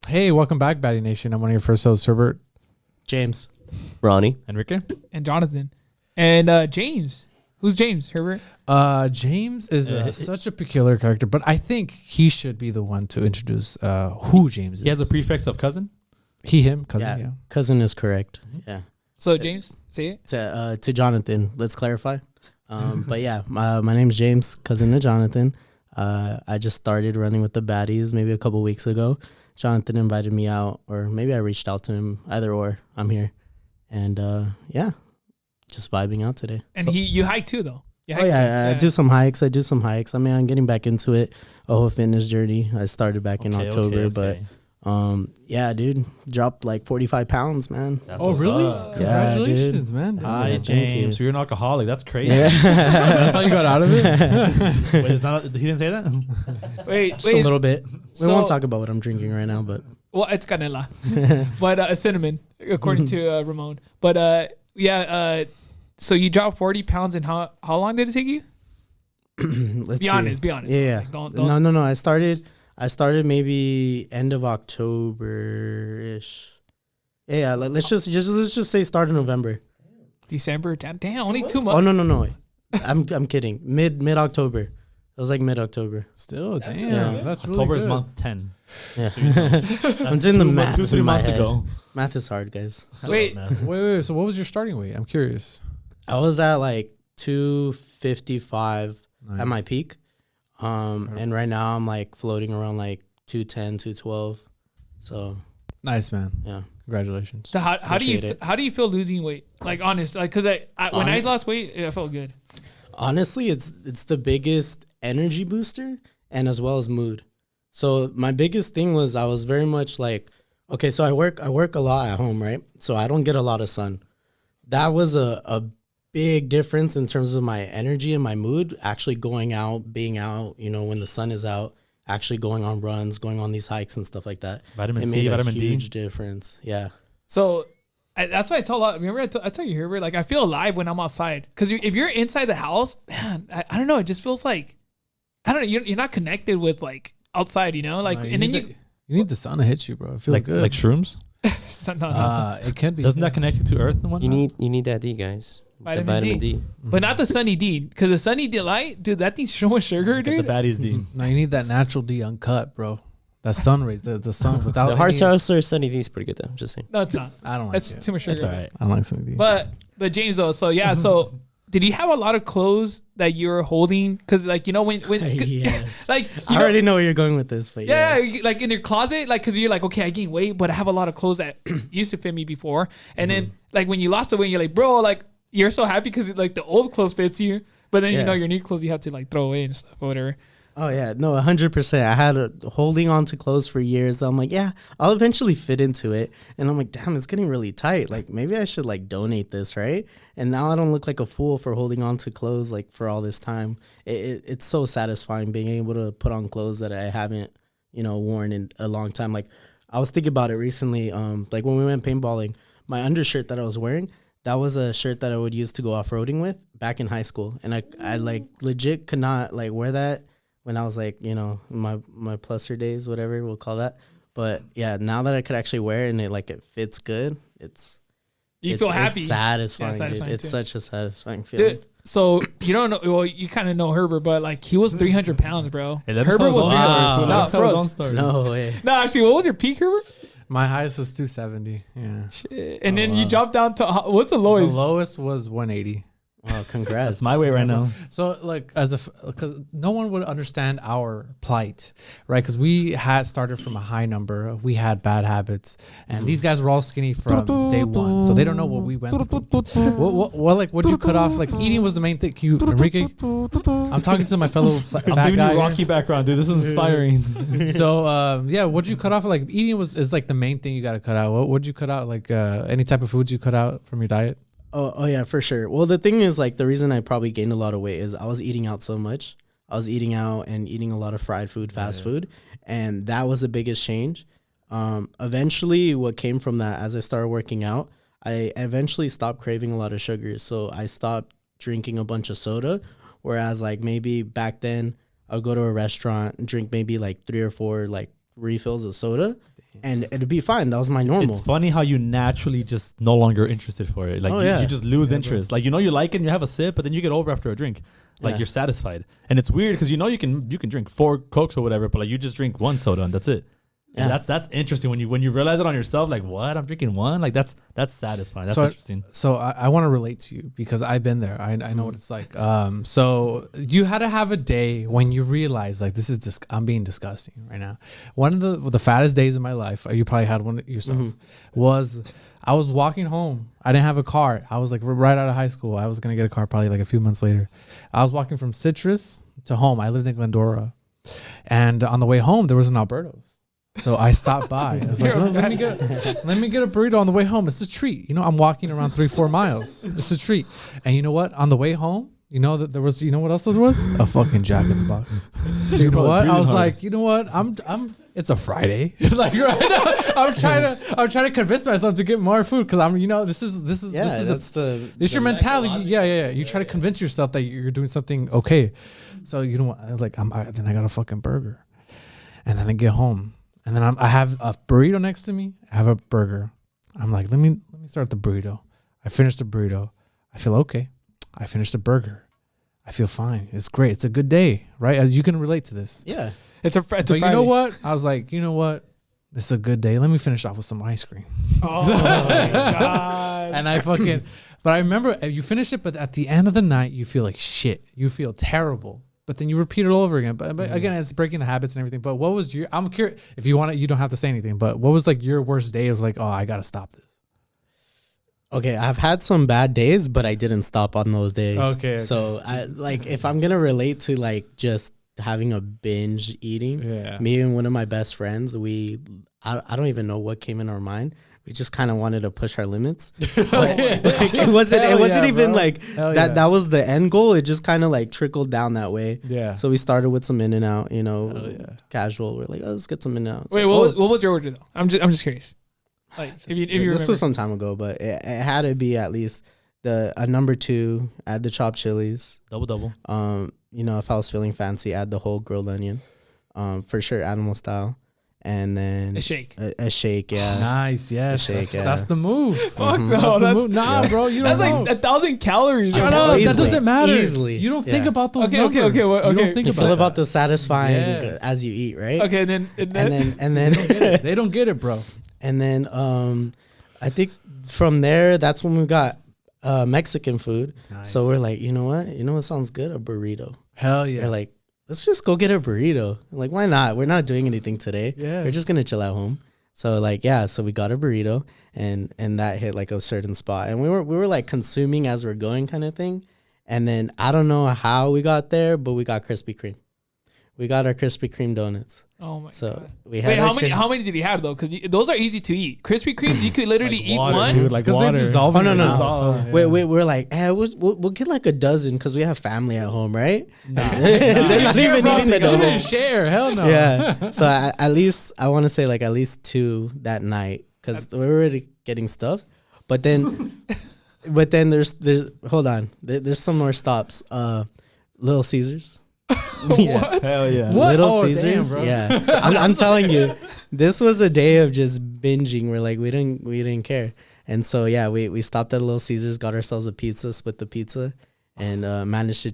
Hey, welcome back, Batty Nation. I'm one of your first hosts, Herbert. James. Ronnie. Enrique. And Jonathan. And James. Who's James, Herbert? James is such a peculiar character, but I think he should be the one to introduce who James is. He has a prefix of cousin. He, him, cousin, yeah. Cousin is correct. Yeah. So, James, say it. To Jonathan, let's clarify. But yeah, my name's James, cousin to Jonathan. I just started running with the Baddies maybe a couple weeks ago. Jonathan invited me out, or maybe I reached out to him. Either or, I'm here. And yeah, just vibing out today. And you hike too, though. I do some hikes. I mean, I'm getting back into it. A whole fitness journey. I started back in October, but yeah, dude, dropped like 45 pounds, man. Oh, really? Congratulations, man. Hi, Yeah, James. So you're an alcoholic. That's crazy. Yeah. That's how you got out of it? Wait, he didn't say that? Wait, Just a little bit. We won't talk about what I'm drinking right now, but well, it's canela, but cinnamon, according to Ramon. But so you dropped 40 pounds in how long did it take you? let's be honest. Yeah. Like, don't. No. I started maybe end of October-ish. Yeah. Let's just say start of November. December. Damn, only 2 months. Oh no. I'm kidding. Mid October. It was like mid October. Still, damn. Yeah. That's really October is good. month 10. Yeah. So I'm doing the math. 2-3 months ago. Math is hard, guys. Wait. Wait. So what was your starting weight? I'm curious. I was at like 255 Nice. at my peak. And right now I'm like floating around like 210, 212. So Nice, man. yeah. Congratulations. So how do you Appreciate it. how do you feel losing weight? Like honest, like because when I lost weight, I felt good. Honestly, it's the biggest energy booster and as well as mood. So my biggest thing was I was very much like, okay, so I work a lot at home, right? So I don't get a lot of sun. That was a big difference in terms of my energy and my mood, actually going out, being out, when the sun is out, actually going on runs, going on these hikes and stuff like that. Vitamin It C, made a vitamin huge D. difference. Yeah. So that's why I told. Remember, I told you, Herbert. Like I feel alive when I'm outside. Because if you're inside the house, man, I don't know. It just feels like I don't know. You're not connected with like outside. Like No, and then you need the sun to hit you, bro. It feels Like good. like shrooms. It can be. Doesn't that connect you to Earth and whatnot? You need that D, guys. Vitamin The vitamin D. D. But not the Sunny D, because the Sunny D light, dude, that thing's so much sugar, Get the dude. baddies D. No, you need that natural D uncut, bro. That sun rays, the sun without The hard any- hustler Sunny D is pretty good though. I'm just saying. No, it's not. I don't like That's it. too much sugar. That's all right. I don't like sun D. But James though, so yeah, so did you have a lot of clothes that you were holding? Because like when Yes. like I already know where you're going with this, but yeah, yes. like in your closet, like because you're like, okay, I gained weight, but I have a lot of clothes that used to fit me before, and then like when you lost the weight, you're like, bro, like you're so happy because like the old clothes fits you, but then Yeah. your new clothes you have to like throw away and stuff or whatever. Oh yeah, no, 100%. I had holding on to clothes for years. I'm like, yeah, I'll eventually fit into it, and I'm like, damn, it's getting really tight. Like maybe I should like donate this, right? And now I don't look like a fool for holding on to clothes like for all this time. It's so satisfying being able to put on clothes that I haven't, worn in a long time. Like I was thinking about it recently. Like when we went paintballing, my undershirt that I was wearing, that was a shirt that I would use to go off roading with back in high school, and I like legit could not like wear that when I was like, my pluser days, whatever we'll call that. But yeah, now that I could actually wear it and it fits good, You feel happy. It's satisfying, satisfying dude. It's too. such a satisfying feeling. Dude, so you don't know. Well, you kind of know Herbert, but like he was 300 pounds, bro. Hey, let him Herbert tell his was own 300. story. No, Let him tell his froze. own story. No way. No, actually, what was your peak, Herbert? My highest was 270. Yeah. And then you dropped down to what's the The lowest? lowest was 180. Wow, congrats. That's my way right now. So like because no one would understand our plight, right? Because we had started from a high number, we had bad habits, and these guys were all skinny from day one, so they don't know what we went through. What like what'd you cut off? Like eating was the main thing. You, Enrique, I'm talking to my fellow I'm fat giving guy. you Rocky background, dude. This is inspiring. So yeah, what'd you cut off? Like eating is like the main thing you got to cut out. What'd you cut out? Like any type of foods you cut out from your diet? Oh yeah, for sure. Well, the thing is, like, the reason I probably gained a lot of weight is I was eating out so much. I was eating out and eating a lot of fried food, fast food, and that was the biggest change. Eventually, what came from that, as I started working out, I eventually stopped craving a lot of sugar. So I stopped drinking a bunch of soda, whereas like maybe back then I'll go to a restaurant and drink maybe like 3 or 4 like refills of soda, and it'd be fine. That was my normal. It's funny how you naturally just no longer interested for it. Like you just lose interest. Like you like it and you have a sip, but then you get over after a drink. Like you're satisfied. And it's weird because you can drink 4 Cokes or whatever, but like you just drink 1 soda and that's it. Yeah. So that's interesting when you realize it on yourself. Like, what? I'm drinking 1. Like that's satisfying. That's interesting. So I want to relate to you because I've been there. I know what it's like. So you had to have a day when you realize like this is just I'm being disgusting right now. One of the fattest days of my life. You probably had one yourself. Was I was walking home. I didn't have a car. I was like right out of high school. I was gonna get a car probably like a few months later. I was walking from Citrus to home. I lived in Glendora, and on the way home there was an Alberto's. So I stopped by. I was like, let me get a burrito on the way home. It's a treat. I'm walking around 3-4 miles. It's a treat. And you know what? On the way home, that there was. You know what else there was? A fucking Jack in the Box. So you know what? I was like, you know what? I'm. It's a Friday. Like right now, I'm trying to convince myself to get more food because this is your mentality. Yeah. You try to convince yourself that you're doing something okay. So you know what? Like then I got a fucking burger, and then I get home. And then I have a burrito next to me. I have a burger. I'm like, let me start the burrito. I finished the burrito. I feel okay. I finished the burger. I feel fine. It's great. It's a good day, right? As you can relate to this. Yeah. It's a But you know what? I was like, you know what? It's a good day. Let me finish off with some ice cream. Oh my God. And but I remember you finish it, but at the end of the night, you feel like shit. You feel terrible. But then you repeat it all over again. But again, it's breaking the habits and everything. But what was I'm curious, if you want it, you don't have to say anything. But what was like your worst day of like, oh, I got to stop this? Okay, I've had some bad days, but I didn't stop on those days. Okay. So if I'm going to relate to like just having a binge eating, me and one of my best friends, I don't even know what came in our mind. We just kind of wanted to push our limits. It wasn't even like that. That was the end goal. It just kind of like trickled down that way. Yeah. So we started with some In-N-Out, casual. We're like, let's get some In-N-Out. Wait, what was your order though? I'm just curious. Like if you remember. This was some time ago, but it had to be at least a number 2. Add the chopped chilies. Double. If I was feeling fancy, add the whole grilled onion. For sure, animal style. And then a shake. A shake, yeah. Nice, yes. A shake, that's the move. Fuck no, that's nah, bro. You don't that's know. like 1,000 calories. Shut up. That doesn't matter. Easily. You don't think about those numbers. Okay. You don't think You feel about about the satisfying as you eat, right? Okay, and then they don't get it, bro. And then I think from there, that's when we got Mexican food. Nice. So we're like, you know what sounds good? A burrito. Hell yeah. We're like, let's just go get a burrito. Like, why not? We're not doing anything today. Yeah. We're just gonna chill at home. So like, so we got a burrito and that hit like a certain spot. And we were like consuming as we're going kind of thing. And then I don't know how we got there, but we got Krispy Kreme. We got our Krispy Kreme donuts. Oh my so God. We had Wait, how many did he have though? Because those are easy to eat. Krispy Kremes, you could literally eat one. Dude, like Because they water. dissolve Oh, in no, your no. mouth. We're like, we'll get like a dozen because we have family at home, right? Nah. They're not even eating the You didn't donuts. share. Hell no. Yeah. So at least I want to say like at least 2 that night because we're already getting stuff. But then there's hold on. There's some more stops. Little Caesars. What? Hell yeah. What? Little Oh, Caesars. damn, bro. Yeah. I'm telling you, this was a day of just binging. We're like, we didn't care. And so, we stopped at Little Caesars, got ourselves a pizza, split the pizza, and managed to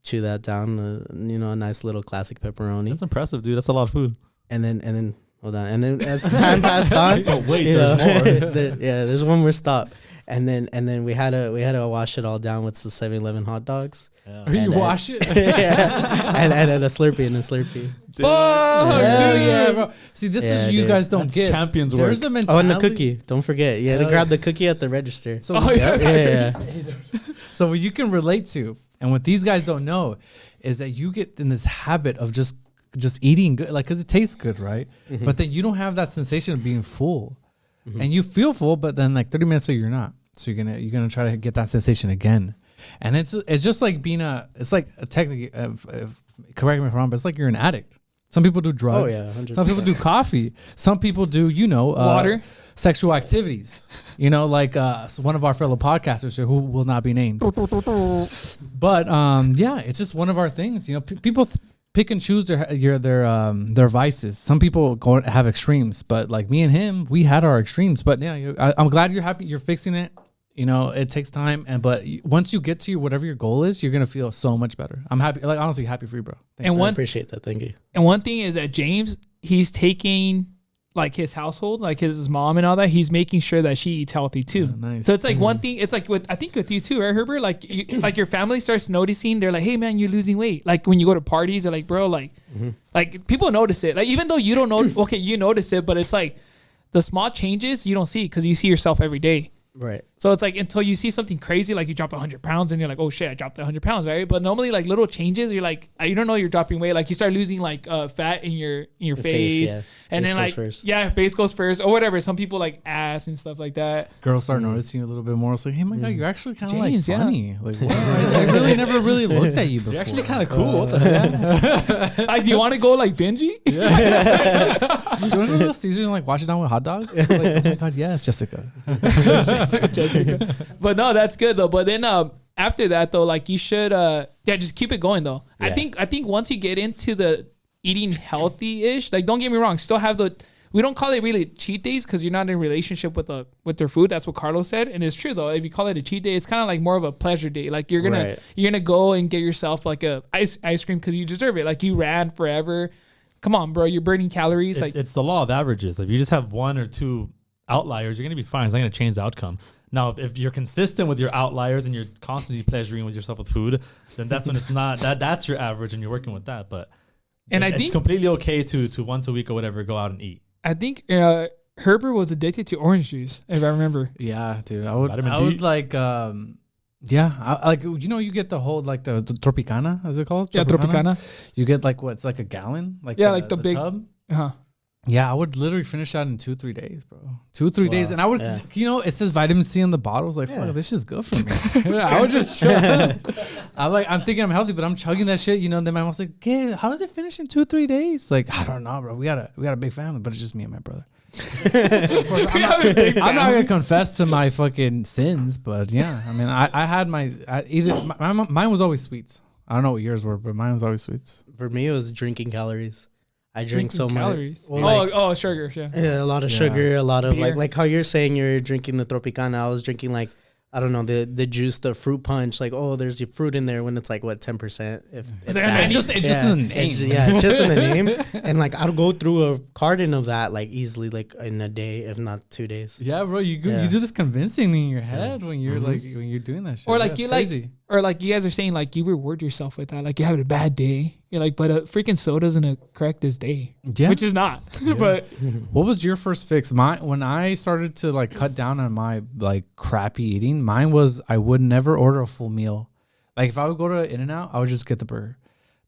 chew that down. A nice little classic pepperoni. That's impressive, dude. That's a lot of food. And then hold on. And then as time passed on, Oh, wait, there's more. there's one more stop. And then we had to wash it all down with the 7-Eleven hot dogs. Yeah. Or you And, wash it. yeah. and a Slurpee. Fuck, Hell dude. yeah, bro. See, this Yeah, is you dude. guys don't That's get. champions There's work. a mentality. Oh, and the cookie. Don't forget. You had to Hell grab the cookie at the register. So, Oh, yeah. yeah. so what you can relate to, and what these guys don't know, is that you get in this habit of just eating good, like because it tastes good, right? Mm-hmm. But then you don't have that sensation of being full, and you feel full, but then like 30 minutes later you're not. So you're gonna try to get that sensation again, and it's just like being it's like a technically, correct me if I'm wrong, but it's like you're an addict. Some people do drugs. Oh, yeah, 100%. Some people do coffee. Some people do Water. sexual activities. Like one of our fellow podcasters here who will not be named. But it's just one of our things. People pick and choose their vices. Some people go have extremes, but like me and him, we had our extremes. But yeah, I'm glad you're happy. You're fixing it. You know, it takes time, but once you get to whatever your goal is, you're gonna feel so much better. I'm happy, like honestly, happy for you, bro. I appreciate that. Thank you. And one thing is that James, he's taking like his household, like his mom and all that. He's making sure that she eats healthy too. Nice. So it's like one thing. It's like I think with you too, right, Herbert? Like like your family starts noticing. They're like, hey man, you're losing weight. Like when you go to parties, they're like, bro, like people notice it. Like even though you don't know, okay, you notice it, but it's like the small changes you don't see because you see yourself every day. Right. So it's like until you see something crazy, like you drop 100 pounds and you're like, oh shit, I dropped 100 pounds, right? But normally like little changes, you're like, you don't know you're dropping weight. Like you start losing like fat in your face. Yeah. And face then like, first. yeah, face goes first or whatever. Some people like ass and stuff like that. Girls start noticing you a little bit more. It's like, hey my God, you're actually kind of like James, yeah. funny. Like, wow, I really never really looked at you before. You're actually kind of cool. What the heck? Like, do you want to go like Benji? Do you want to go to Little Caesars and like wash it down with hot dogs? Like, oh my God, yes, Jessica. Jessica. But no, that's good though. But then after that though, like you should just keep it going though. Yeah. I think once you get into the eating healthy-ish, like don't get me wrong, still have we don't call it really cheat days because you're not in a relationship with their food. That's what Carlos said, and it's true though. If you call it a cheat day, it's kind of like more of a pleasure day. Like you're gonna go and get yourself like a ice cream because you deserve it. Like you ran forever. Come on, bro, you're burning calories. It's the law of averages. Like if you just have one or two outliers, you're gonna be fine. It's not gonna change the outcome. Now, if you're consistent with your outliers and you're constantly pleasuring with yourself with food, then that's when it's not that's your average and you're working with that. But I think it's completely okay to once a week or whatever go out and eat. I think Herbert was addicted to orange juice, if I remember. Yeah, dude. I would like I like you get the whole like the Tropicana, is it called? Yeah, Tropicana. You get like it's like a gallon, like like the big tub. Uh-huh. Yeah, I would literally finish that in 2-3 days, bro. 2-3 days, and I would, it says vitamin C on the bottle. I was like, fuck, this is good for me. I would just chill. I'm thinking I'm healthy, but I'm chugging that shit. Then my mom's like, "Yeah, how does it finish in 2-3 days?" Like, I don't know, bro. We got a big family, but it's just me and my brother. Of course, I'm not gonna confess to my fucking sins, but yeah, I mean, I had mine was always sweets. I don't know what yours were, but mine was always sweets. For me, it was drinking calories. I drink so calories. much. Well, sugar, yeah. Yeah, a lot of sugar, a lot of beer. like how you're saying you're drinking the Tropicana. I was drinking like, I don't know, the juice, the fruit punch. Like, there's your fruit in there when it's like what 10%. It's just in the name. It's just in the name. And like I'll go through a carton of that like easily like in a day, if not 2 days. Yeah, bro, you do this convincing in your head when you're like when you're doing that shit. Or like crazy. Or like you guys are saying like you reward yourself with that. Like you're having a bad day. You're like, but a freaking soda's gonna correct this day. Yeah. Which is not. But what was your first fix? When I started to like cut down on my like crappy eating, mine was I would never order a full meal. Like if I would go to In-N-Out, I would just get the burger.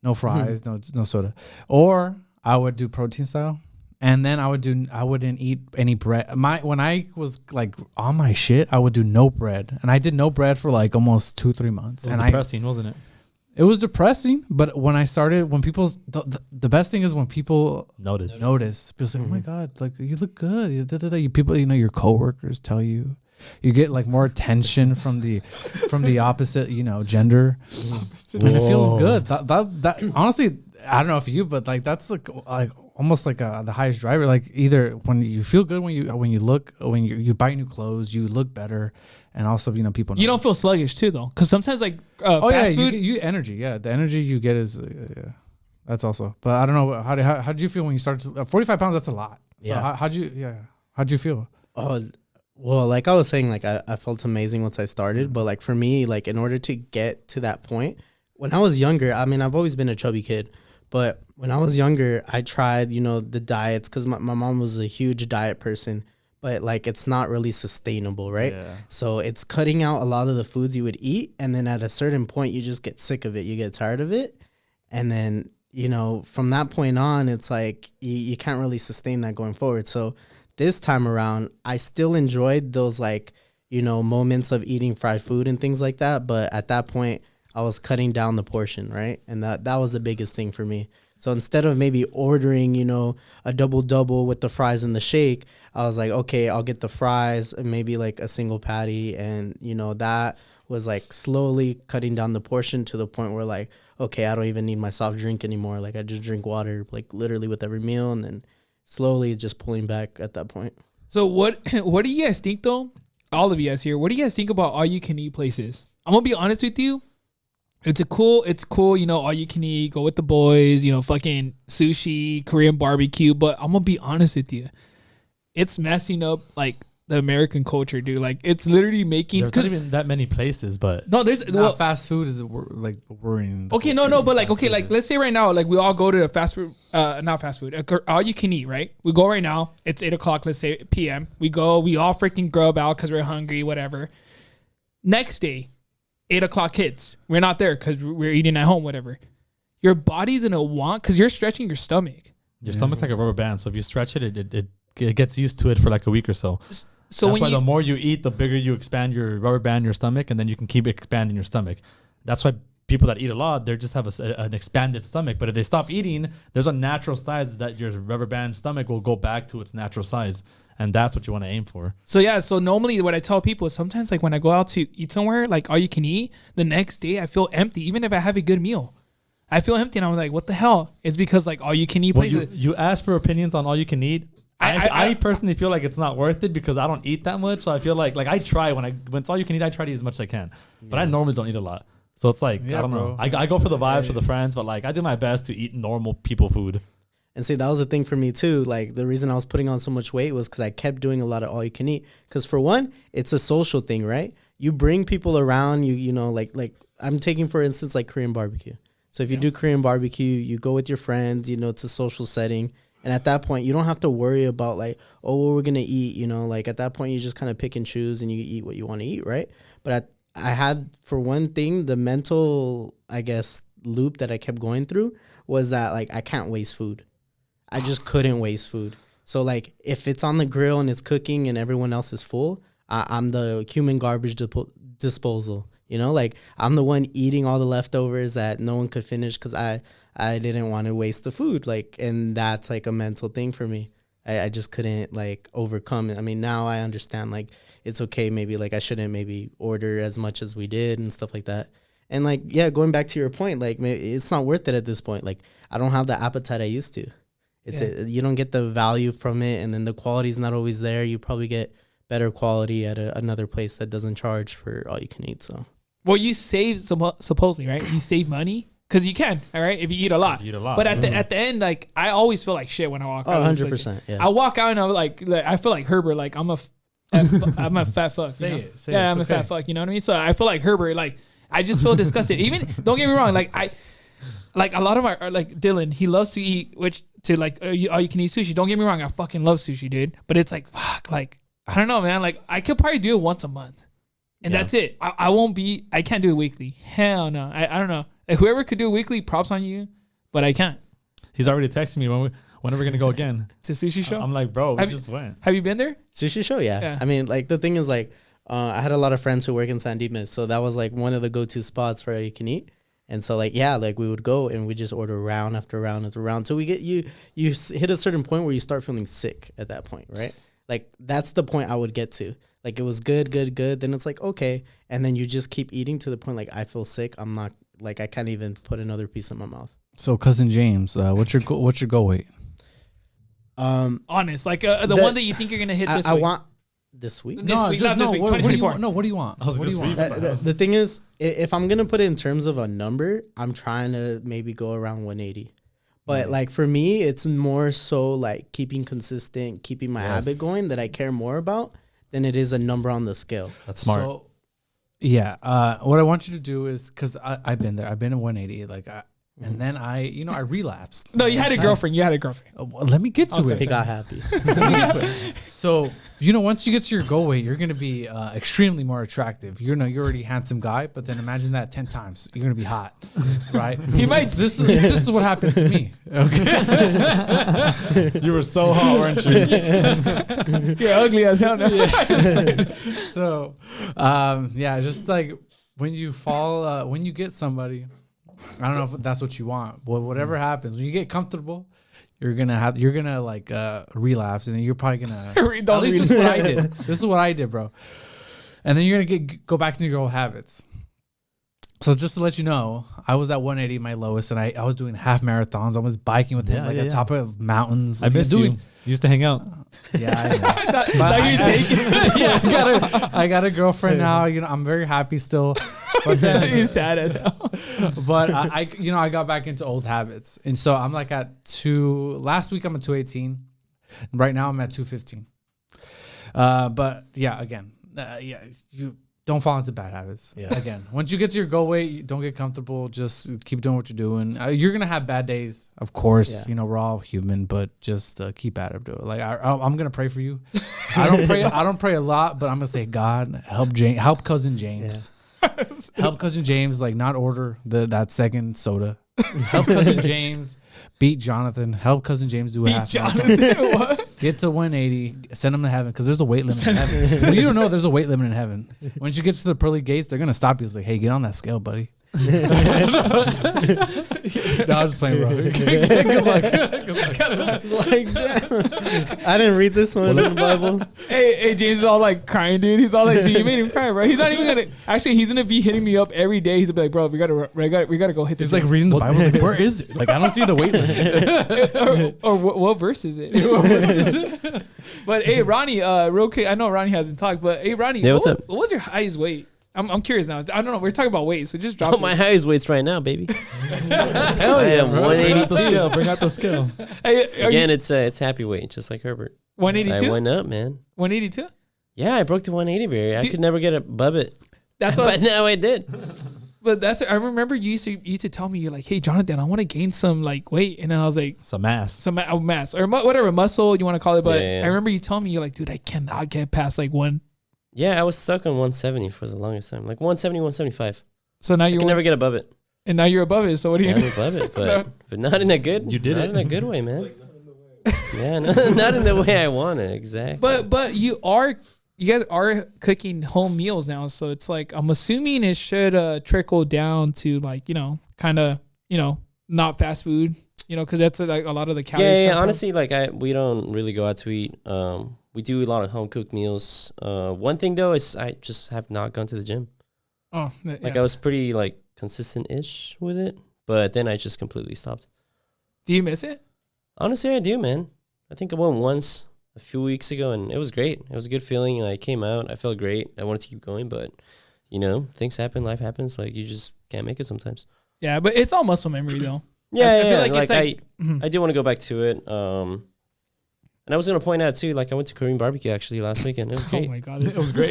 No fries, no soda. Or I would do protein style. And then I wouldn't eat any bread. When I was like on my shit, I would do no bread. And I did no bread for like almost 2-3 months. It was depressing, wasn't it? It was depressing, but when I started, when people, the best thing is when people notice. People say, "Oh my God, like you look good." You people, your coworkers tell you, you get like more attention from the opposite, gender, and it feels good. That honestly, I don't know if you, but like that's like almost like the highest driver. Like either when you feel good when you buy new clothes, you look better. And also, people know. You don't feel sluggish too, though, because sometimes like fast food, you energy. Yeah, the energy you get is that's also. But I don't know how did you feel when you started? 45 pounds, that's a lot. So yeah. How'd you feel? Oh, well, like I was saying, like I felt amazing once I started. But like for me, like in order to get to that point, when I was younger, I mean, I've always been a chubby kid. But when I was younger, I tried, the diets because my mom was a huge diet person. But like it's not really sustainable, right? Yeah. So it's cutting out a lot of the foods you would eat, and then at a certain point you just get sick of it, you get tired of it, and then from that point on it's like you can't really sustain that going forward. So this time around I still enjoyed those like moments of eating fried food and things like that, but at that point I was cutting down the portion, right? And that was the biggest thing for me. So instead of maybe ordering, a double with the fries and the shake, I was like, okay, I'll get the fries and maybe like a single patty and, that was like slowly cutting down the portion to the point where like, okay, I don't even need my soft drink anymore. Like I just drink water like literally with every meal, and then slowly just pulling back at that point. So what do you guys think though? All of you guys here, what do you guys think about all you can eat places? I'm gonna be honest with you. It's cool, you know, all you can eat, go with the boys, you know, fucking sushi, Korean barbecue. But I'm gonna be honest with you, it's messing up like the American culture, dude. Like it's literally making. There's not even that many places, but No, there's fast food is like worrying. Okay, no, but like, okay, like let's say right now, like we all go to a fast food, not fast food, all you can eat, right? We go right now. It's 8:00, let's say p.m. We go, we all freaking grub out because we're hungry, whatever. Next day, 8:00 hits. We're not there because we're eating at home, whatever. Your body's gonna want, because you're stretching your stomach. your stomach's like a rubber band. So if you stretch it, it gets used to it for like a week or so. So that's when why the more you eat, the bigger you expand your rubber band in your stomach, and then you can keep expanding your stomach. That's why people that eat a lot, they just have an expanded stomach. But if they stop eating, there's a natural size that your rubber band stomach will go back to its natural size. And that's what you want to aim for. So yeah, so normally what I tell people is sometimes like when I go out to eat somewhere, like all you can eat, the next day I feel empty, even if I have a good meal. I feel empty and I'm like, what the hell? It's because like all you can eat places. You ask for opinions on all you can eat. I personally feel like it's not worth it because I don't eat that much. So I feel like I try when it's all you can eat, I try to eat as much as I can. But I normally don't eat a lot. So it's like, I don't know. I go for the vibes for the friends, but like I do my best to eat normal people food. And see, that was the thing for me too. Like the reason I was putting on so much weight was because I kept doing a lot of all you can eat. Because for one, it's a social thing, right? You bring people around. You know, like I'm taking for instance like Korean barbecue. So if you do Korean barbecue, you go with your friends. You know, it's a social setting, and at that point, you don't have to worry about like, oh, what we're gonna eat. You know, like at that point, you just kind of pick and choose, and you eat what you want to eat, right? But I had, for one thing, the mental, I guess, loop that I kept going through was that like I can't waste food. I just couldn't waste food. So like if it's on the grill and it's cooking and everyone else is full, I'm the human garbage disposal. You know, like I'm the one eating all the leftovers that no one could finish because I didn't want to waste the food. Like, and that's like a mental thing for me. I just couldn't like overcome it. I mean, now I understand like it's okay. Maybe like I shouldn't maybe order as much as we did and stuff like that. And like, yeah, going back to your point, like maybe it's not worth it at this point. Like I don't have the appetite I used to. You don't get the value from it, and then the quality's not always there. You probably get better quality at another place that doesn't charge for all you can eat. So, well, you save supposedly, right? You save money because you can, all right, if you eat a lot. But at the end, like I always feel like shit when I walk out. 100%. Yeah. I walk out and I'm like I feel like Herbert, like I'm a fat fuck. Say it. I'm a fat fuck. You know what I mean? So I feel like Herbert, like I just feel disgusted. Even don't get me wrong, like a lot of my like Dylan, he loves to eat all you can eat sushi. Don't get me wrong, I fucking love sushi, dude. But it's like fuck, like I don't know, man. Like I could probably do it once a month, and that's it. I can't do it weekly. Hell no. I don't know. Like, whoever could do it weekly, props on you, but I can't. He's already texting me when are we gonna go again? It's a sushi show. I'm like, bro, we just went. Have you been there? Sushi show, yeah. I mean, like the thing is, like, I had a lot of friends who work in San Dimas, so that was like one of the go-to spots for all you can eat. And so, like, yeah, like we would go and we just order round after round after round. So we get you hit a certain point where you start feeling sick at that point, right? Like that's the point I would get to. Like it was good. Then it's like okay, and then you just keep eating to the point like I feel sick. I'm not like I can't even put another piece in my mouth. So, cousin James, what's your goal weight? Honest, like the one that you think you're gonna hit this week. I want this week. Not this week. 2024. What do you want? The thing is, if I'm gonna put it in terms of a number, I'm trying to maybe go around 180. But like for me, it's more so like keeping consistent, keeping my habit going that I care more about than it is a number on the scale. That's smart. So, yeah. What I want you to do is because I've been there. I've been at 180. Like and then I relapsed. No, you had a girlfriend. Well, let me get to it. He got happy. So, once you get to your goal weight, you're going to be extremely more attractive. You're already a handsome guy, but then imagine that 10 times. You're going to be hot, right? This is what happened to me. Okay. You were so hot, weren't you? You're ugly as hell now. So, just like when you fall, when you get somebody, I don't know if that's what you want, but whatever happens, when you get comfortable, you're gonna like relapse, and then you're probably gonna. At least this is what I did. This is what I did, bro. and then you're gonna go back into your old habits. So just to let you know, I was at 180, my lowest, and I was doing half marathons. I was biking with him at top of mountains. I missed you. You used to hang out. Yeah, I know. I got a girlfriend now. You know, I'm very happy still. But then, You're sad as hell. but I got back into old habits, and so I'm like at last week I'm at 218. Right now I'm at 215. But yeah, again, you don't fall into bad habits. Yeah. Again, once you get to your goal weight, you don't get comfortable. Just keep doing what you're doing. You're gonna have bad days, of course. Yeah. You know, we're all human, but just keep at it. Do it. Like I'm gonna pray for you. I don't pray a lot, but I'm gonna say, God, help cousin James. Yeah. Help cousin James, like not order that second soda. Help cousin James beat Jonathan. Help cousin James do a half. Jonathan, what? Get to 180. Send him to heaven because there's a weight limit in heaven. You don't know there's a weight limit in heaven. Once you get to the pearly gates, they're gonna stop you. It's like, hey, get on that scale, buddy. No, I was playing, bro. Good luck. Like, I didn't read this one in the Bible. Hey, James is all like crying, dude. He's all like, dude, you made him cry, bro. He's not even gonna. Actually, he's gonna be hitting me up every day. He's gonna be like, bro, we gotta go hit this. He's like reading the Bible. Like, where is it? Like, I don't see the weight limit. or what verse is it? But hey, Ronnie, real quick. I know Ronnie hasn't talked, but hey, Ronnie, yeah, what was your highest weight? I'm curious now. I don't know. We're talking about weight, so just drop it. My highest weight's right now, baby. Hell I yeah, am bro. 182. Bring out the scale. Hey, Again, it's happy weight, just like Herbert. 182. I went up, man. 182. Yeah, I broke the 180 barrier. I could never get above it. That's what. But now I did. But I remember you used to tell me, you're like, hey Jonathan, I want to gain some like weight, and then I was like, some mass, mass or whatever muscle you want to call it. But Yeah. I remember you telling me, you're like, dude, I cannot get past like one. Yeah, I was stuck on 170 for the longest time, like 170, 175. So now you can never get above it. And now you're above it. So what do you? I'm above it, but not in a good. You did not it in a good way, man. Yeah, not in the way I want it. Exactly. But you guys are cooking home meals now, so it's like I'm assuming it should trickle down to like kind of not fast food, because that's like a lot of the calories. Yeah. Honestly, like we don't really go out to eat. We do a lot of home cooked meals. One thing though is I just have not gone to the gym. Oh, like I was pretty like consistent-ish with it, but then I just completely stopped. Do you miss it? Honestly, I do, man. I think I went once a few weeks ago, and it was great. It was a good feeling, and I came out. I felt great. I wanted to keep going, but things happen, life happens. Like you just can't make it sometimes. Yeah, but it's all muscle memory though. Yeah, I feel like it's like I do want to go back to it. And I was gonna point out too, like I went to Korean barbecue actually last weekend. It was great. Oh my god, it was great.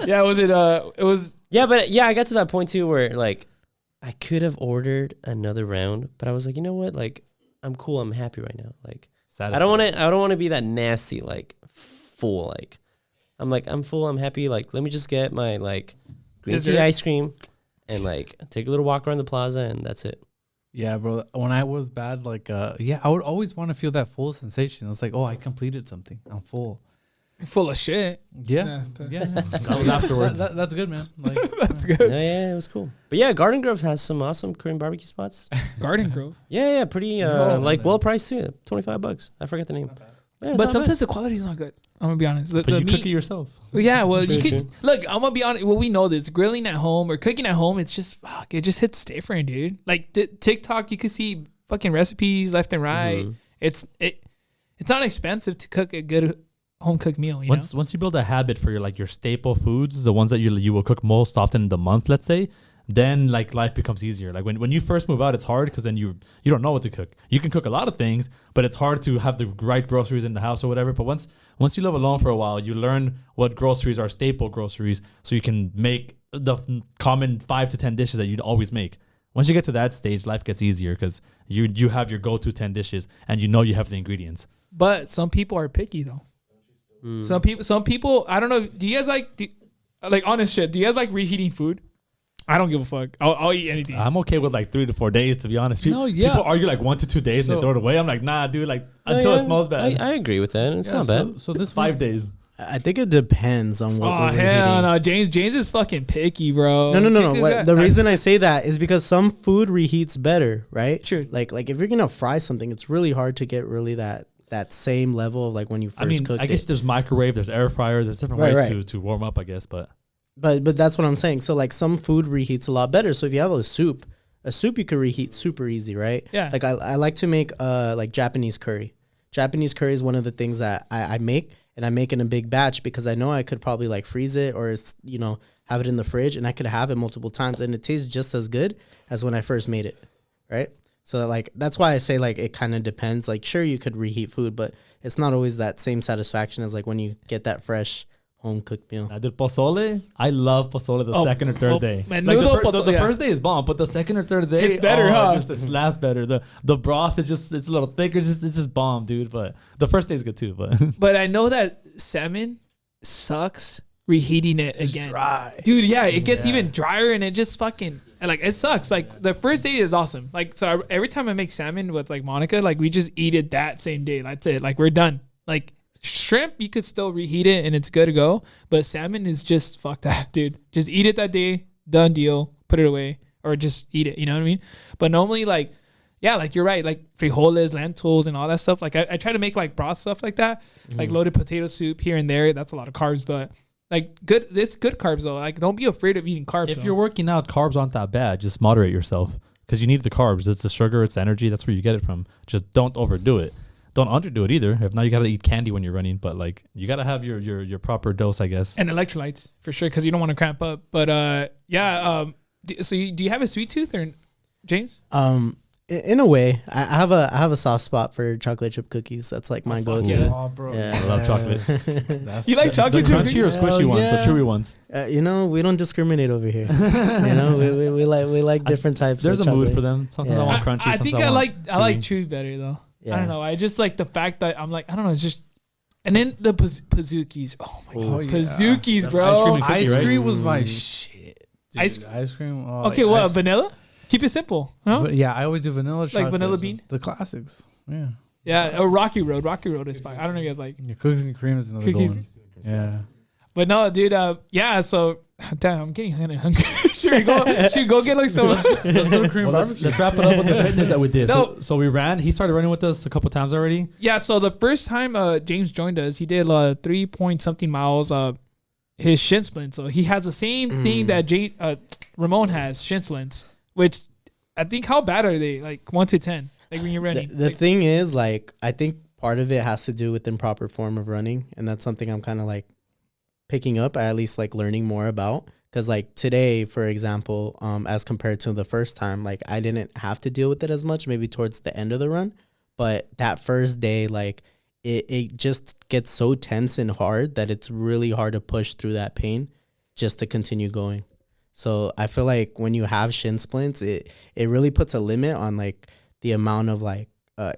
Yeah, it was. Yeah, but yeah, I got to that point too where like I could have ordered another round, but I was like, you know what, like I'm cool. I'm happy right now. Like I don't want to be that nasty like full. Like I'm full. I'm happy. Like let me just get my like green tea ice cream and like take a little walk around the plaza, and that's it. Yeah, bro. When I was bad, like, I would always want to feel that full sensation. It's like, oh, I completed something. I'm full. Full of shit. Yeah. That was afterwards. That's good, man. Like, that's good. Yeah, it was cool. But yeah, Garden Grove has some awesome Korean barbecue spots. Garden Grove. Yeah, pretty well priced too. $25. I forget the name. Yeah, but sometimes the quality is not good. I'm gonna be honest. But you cook it yourself. Yeah, well, you could look. I'm gonna be honest. Well, we know this. Grilling at home or cooking at home, it's just it just hits different, dude. Like TikTok, you can see fucking recipes left and right. Mm-hmm. It's not expensive to cook a good home cooked meal. Once you build a habit for your staple foods, the ones that you will cook most often in the month, let's say, then like life becomes easier. Like when you first move out, it's hard because then you don't know what to cook. You can cook a lot of things, but it's hard to have the right groceries in the house or whatever. But once you live alone for a while, you learn what groceries are staple groceries, so you can make the common 5 to 10 dishes that you'd always make. Once you get to that stage, life gets easier because you have your go-to 10 dishes and you have the ingredients. But some people are picky though. Some people, I don't know. Do you guys like honest shit? Do you guys like reheating food? I don't give a fuck. I'll eat anything. I'm okay with like 3 to 4 days, to be honest. People argue like 1 to 2 days and they throw it away. I'm like, nah, dude. Like until it smells bad. I agree with that. It's not bad. So this 5 days. I think it depends on what. Oh hell no, James is fucking picky, bro. No. The reason I say that is because some food reheats better, right? Sure. Like if you're gonna fry something, it's really hard to get really that that same level of like when you first cooked I guess it. there's microwave, there's air fryer, there's different Right, ways right. to warm up, I guess. But But that's what I'm saying. So like some food reheats a lot better. So if you have a soup you could reheat super easy, right? Yeah. Like I like to make like Japanese curry. Japanese curry is one of the things that I make, and I make in a big batch because I know I could probably like freeze it or have it in the fridge, and I could have it multiple times, and it tastes just as good as when I first made it, right? So like that's why I say like it kind of depends. Like sure you could reheat food, but it's not always that same satisfaction as like when you get that fresh home cooked meal. I did pozole. I love pozole the second or third day. Man, Like noodle the pozole, yeah. first day is bomb, but the second or third day, It's better, huh? Just it slaps better. The broth is it's a little thicker. It's just bomb, dude. But the first day is good too. But But I know that salmon sucks reheating it again. Dry. Dude, yeah, it gets even drier and it just fucking like it sucks. Like the first day is awesome. Like so every time I make salmon with like Monica, like we just eat it that same day. That's it. Like we're done. Like shrimp, you could still reheat it and it's good to go. But salmon is just fuck that, dude. Just eat it that day, done deal, put it away, or just eat it. You know what I mean? But normally, like, yeah, like you're right, like frijoles, lentils, and all that stuff. Like I try to make like broth stuff like that, like loaded potato soup here and there. That's a lot of carbs, but like good. It's good carbs though. Like don't be afraid of eating carbs. if though. you're working out, carbs aren't that bad. Just moderate yourself because you need the carbs. It's the sugar, it's the energy. That's where you get it from. Just don't overdo it. Don't underdo it either. If not, you gotta eat candy when you're running. But like, you gotta have your proper dose, I guess. and electrolytes for sure because you don't want to cramp up. But yeah, so do you have a sweet tooth or James? In a way, I have a soft spot for chocolate chip cookies. That's like my go-to. yeah. Oh, bro. Yeah. I love chocolate. You like chocolate The chip crunchy or cookies? squishy ones, the yeah. chewy ones. We don't discriminate over here. we like different types. There's of a mood chocolate. for them. Sometimes I Yeah. want crunchy. I sometimes think I like chewy. chewy better though. Yeah. I don't know. I just like the fact that I'm like I don't know. It's just and then the Pazookies. Oh my god, yeah. Pazookies, That's bro. ice cream and cookie, Ice right? cream was my shit. Dude, Ice- ice cream. Oh, Okay, what ice- vanilla? Keep it simple, huh? But yeah, I always do vanilla chocolate. vanilla bean? The classics. Yeah. Yeah, or Rocky Road. Rocky Road is fine. I don't know if you guys like Yeah, cookies and cream is another cookies. good one. Yeah. But no, dude. Yeah. So, damn, I'm getting kind of hungry. Should we go get like some? Let's go to cream Well, let's wrap it up with the fitness that we did. No. So we ran. He started running with us a couple times already. Yeah. So the first time James joined us, he did 3 point something miles. His shin splint. So he has the same thing that Ramon has, shin splints. Which I think how bad are they? Like 1 to 10. Like when you're running. The thing is, like, I think part of it has to do with improper form of running, and that's something I'm kind of like picking up, at least like learning more about. Because like today, for example, as compared to the first time, like I didn't have to deal with it as much, maybe towards the end of the run, but that first day, like it just gets so tense and hard that it's really hard to push through that pain just to continue going. So I feel like when you have shin splints, it really puts a limit on like the amount of like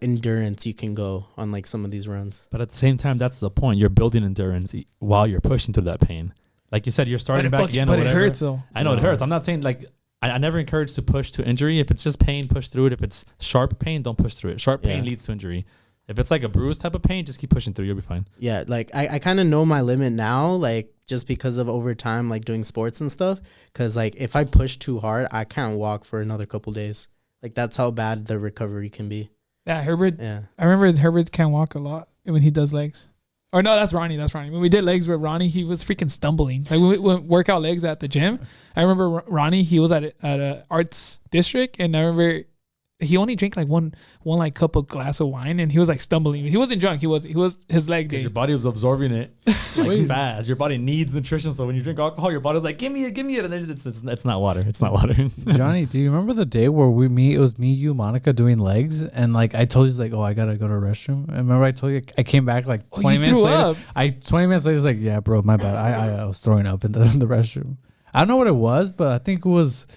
endurance you can go on like some of these runs. But at the same time, that's the point. You're building endurance while you're pushing through that pain. Like you said, you're starting back again or But it whatever. hurts though. I know it hurts. I'm not saying like I never encourage to push to injury. If it's just pain, push through it. If it's sharp pain, don't push through it. Sharp pain Yeah. leads to injury. If it's like a bruise type of pain, just keep pushing through. You'll be fine. Yeah, like I kind of know my limit now, like just because of over time, like doing sports and stuff. Because like if I push too hard, I can't walk for another couple days. Like that's how bad the recovery can be. Yeah, Herbert. Yeah. I remember Herbert can't walk a lot when he does legs. Or no, that's Ronnie. That's Ronnie. When we did legs with Ronnie, he was freaking stumbling. Like when we work out legs at the gym, I remember Ronnie. He was at a arts district, and I remember he only drank like one like cup of glass of wine, and he was like stumbling. He wasn't drunk. He was his leg day. Your body was absorbing it like fast. Your body needs nutrition, so when you drink alcohol, your body's like, give me it, and then it's not water. It's not water. Johnny, do you remember the day where it was me, you, Monica doing legs, and like I told you like, oh, I gotta go to the restroom. And remember I told you I came back like 20 you minutes threw later. up. 20 minutes later, I was like, yeah, bro, my bad. I was throwing up in the restroom. I don't know what it was, but I think it was.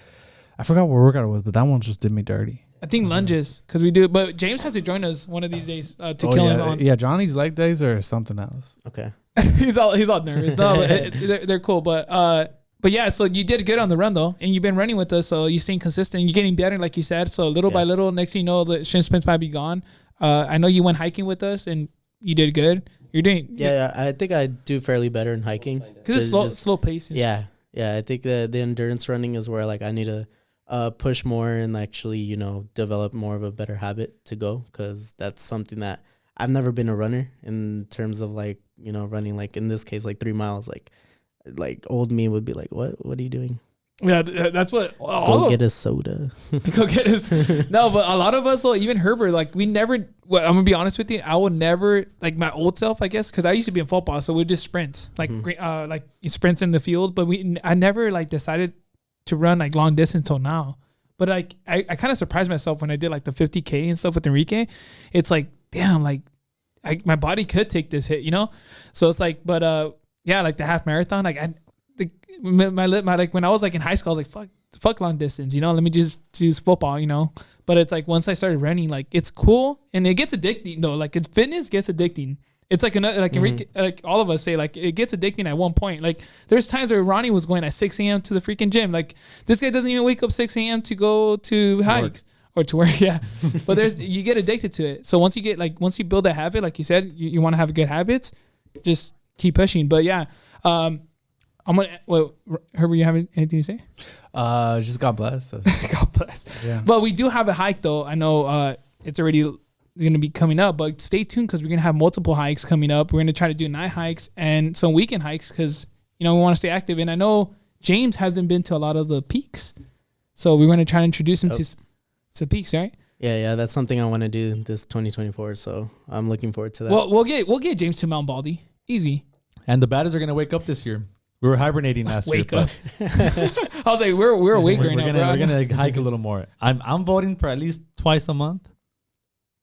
I forgot what workout it was, but that one just did me dirty. I think lunges because we do. But James has to join us one of these days to kill him on. Yeah, Johnny's leg days or something else. Okay. he's all nervous. No, but they're cool. But yeah, so you did good on the run though, and you've been running with us, so you're staying consistent. You're getting better, like you said. So little by little, next thing you know, the shin splints might be gone. I know you went hiking with us, and you did good. You're doing Yeah, I think I do fairly better in hiking. because it's slow pace. and Yeah, I think the endurance running is where like I need to push more and actually develop more of a better habit to go, because that's something that I've never been a runner in terms of like, you know, running like in this case, like 3 miles, like old me would be like, what are you doing? Yeah, that's what Go get a soda. Go get his. No, but a lot of us, though, even Herbert, like we never. Well, I'm gonna be honest with you. I would never like my old self, I guess, because I used to be in football, so we just sprints, like sprints in the field. But I never like decided to run like long distance till now. But like I kind of surprised myself when I did like the 50K and stuff with Enrique. It's like, damn, like my body could take this hit, you know. So it's like, but yeah, like the half marathon, like my like when I was like in high school, I was like, fuck long distance, you know, let me just choose football, you know. But it's like once I started running, like it's cool and it gets addicting though. Like fitness gets addicting. It's like another, like Enrique, like all of us say, like it gets addicting at one point. Like there's times where Ronnie was going at 6 a.m. to the freaking gym. Like this guy doesn't even wake up 6 a.m. to go to hikes or to work. Yeah, but you get addicted to it. So once you build a habit, like you said, you want to have good habits, just keep pushing. But yeah, I'm gonna. Well, Herbert, you have anything to say? Just God bless. God bless. Yeah. But we do have a hike though. I know it's already going to be coming up, but stay tuned because we're going to have multiple hikes coming up. We're going to try to do night hikes and some weekend hikes because, you know, we want to stay active. And I know James hasn't been to a lot of the peaks. So we're going to try to introduce him to peaks, right? Yeah. That's something I want to do this 2024. So I'm looking forward to that. Well, we'll get James to Mount Baldy. Easy. And the baddies are going to wake up this year. We were hibernating last year. Wake up. I was like, we're awake right now. We're gonna hike a little more. I'm voting for at least twice a month.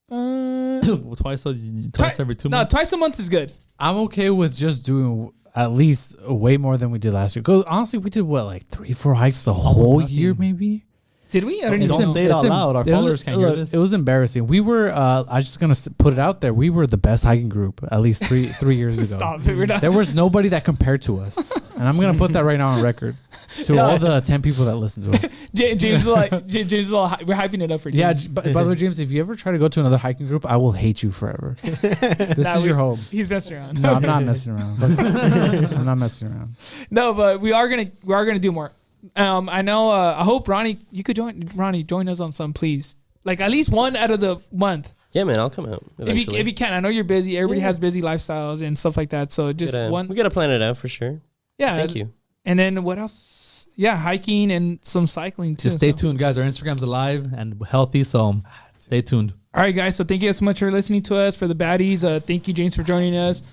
Twice every 2 months. No, twice a month is good. I'm okay with just doing at least way more than we did last year. Because honestly, we did what, like 3-4 hikes the whole year, maybe. Did we? I don't even Don't know. say it out loud. Our followers can't hear this. It was embarrassing. We were. I'm just gonna put it out there. We were the best hiking group at least three years ago. Stop it. We're not. There was nobody that compared to us, and I'm gonna put that right now on record to all the 10 people that listen to us. James is like, we're hyping it up for James. Yeah. By the way, James, if you ever try to go to another hiking group, I will hate you forever. This is your home. He's messing around. No, I'm not messing around. I'm not messing around. No, but we are gonna do more. I know. I hope Ronnie, you could join us on some, please. Like at least one out of the month. Yeah, man, I'll come out eventually. If you can. I know you're busy. Everybody has busy lifestyles and stuff like that. So just one. We gotta plan it out for sure. Yeah. Thank you. And then what else? Yeah, hiking and some cycling too. Just stay tuned, guys. Our Instagram's alive and healthy, so stay tuned. All right, guys. So thank you so much for listening to us. For the baddies, thank you, James, for joining us.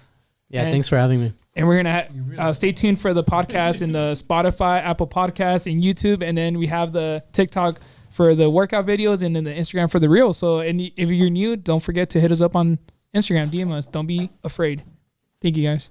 Yeah, thanks for having me. And we're gonna stay tuned for the podcast in the Spotify, Apple Podcasts, and YouTube, and then we have the TikTok for the workout videos, and then the Instagram for the reels. So, and if you're new, don't forget to hit us up on Instagram, DM us. Don't be afraid. Thank you, guys.